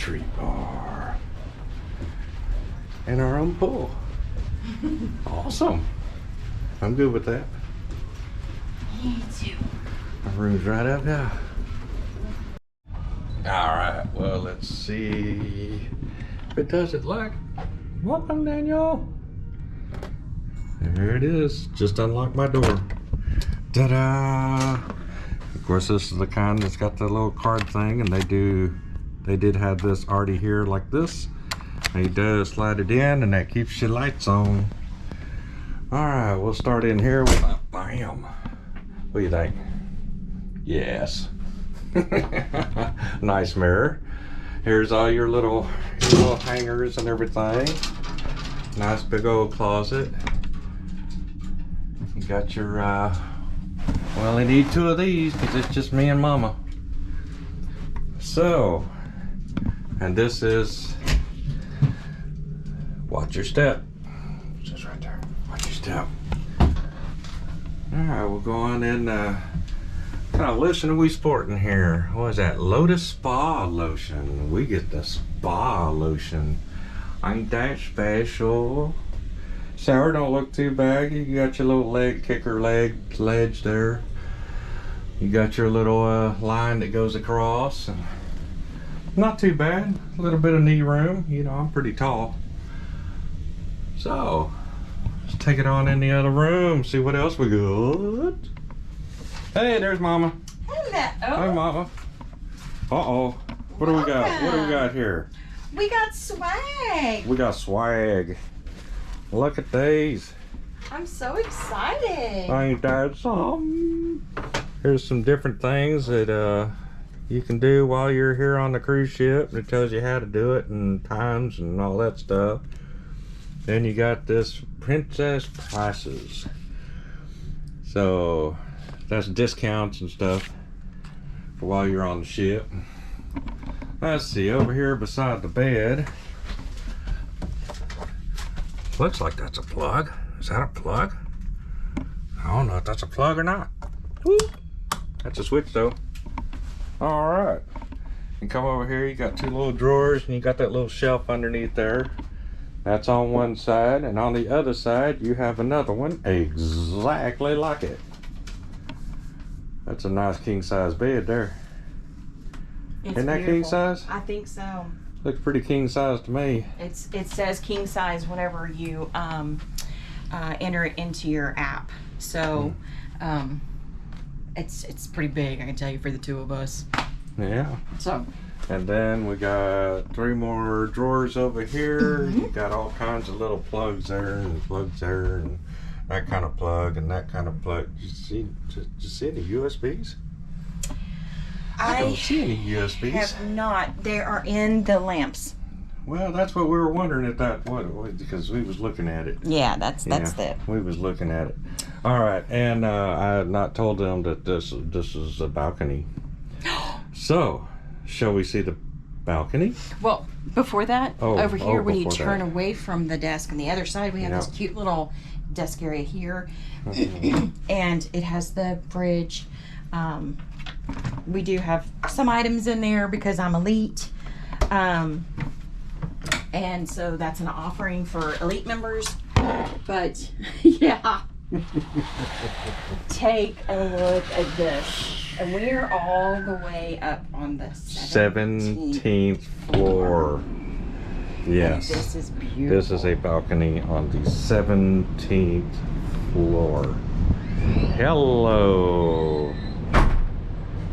treat bar. And our own pool. Awesome. I'm good with that. Me too. Our room's right up now. Alright, well, let's see if it does it like. Welcome, Daniel. There it is. Just unlocked my door. Ta-da! Of course, this is the kind that's got the little card thing, and they did have this already here like this. And you does slide it in, and that keeps your lights on. Alright, we'll start in here with a bam. What do you think? Yes. Nice mirror. Here's all your little hangers and everything. Nice big old closet. You got your, well, I need 2 of these because it's just me and Mama. So, and this is, watch your step. Just right there. Watch your step. Alright, we'll go on in, what kind of lotion are we sporting here? What is that? Lotus Spa lotion. We get the spa lotion. Ain't that special? Shower don't look too bad. You got your little leg kicker ledge there. You got your little line that goes across. And not too bad. A little bit of knee room. You know, I'm pretty tall. So, let's take it on in the other room. See what else we got. Hey, there's Mama. Hello. Hi, Mama. Uh-oh. What do we got? What do we got here? We got swag. We got swag. Look at these. I'm so excited. Ain't that some? Here's some different things that you can do while you're here on the cruise ship. It tells you how to do it and times and all that stuff. Then you got this princess prices. So that's discounts and stuff for while you're on the ship. Let's see, over here beside the bed. Looks like that's a plug. Is that a plug? I don't know if that's a plug or not. Woo. That's a switch though. Alright. You come over here, you got 2 little drawers and you got that little shelf underneath there. That's on one side, and on the other side you have another one exactly like it. That's a nice king size bed there. Isn't that king size? I think so. Looks pretty king size to me. It says king size whenever you enter it into your app. So it's pretty big, I can tell you, for the 2 of us. Yeah. So. And then we got 3 more drawers over here. You got all kinds of little plugs there and plugs there and that kind of plug and that kind of plug. Did you see any USBs? I don't see any USBs. Have not. They are in the lamps. Well, that's what we were wondering at that point because we was looking at it. Yeah, that's it. We was looking at it. All right, and I had not told them that this is a balcony. So, shall we see the balcony? Well, before that, over here when you turn that. away from the desk on the other side, we have this cute little desk area here, and it has the fridge. We do have some items in there because I'm elite, and so that's an offering for elite members. But yeah, take a look at this, and we're all the way up on the 17th floor. Yes, and this is beautiful. This is a balcony on the 17th floor. Hello.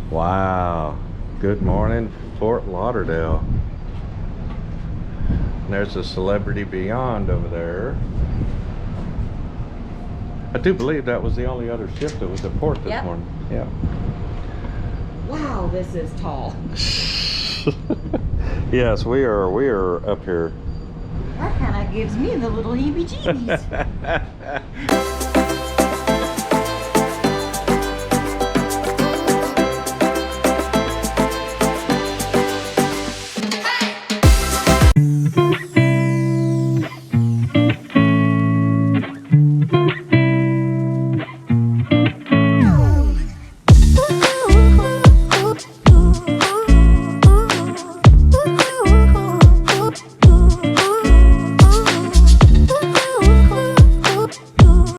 Wow. Good morning, Fort Lauderdale. There's a Celebrity Beyond over there. I do believe that was the only other ship that was at port this morning. Yeah. Wow, this is tall. Yes, we are up here. That kind of gives me the little heebie-jeebies.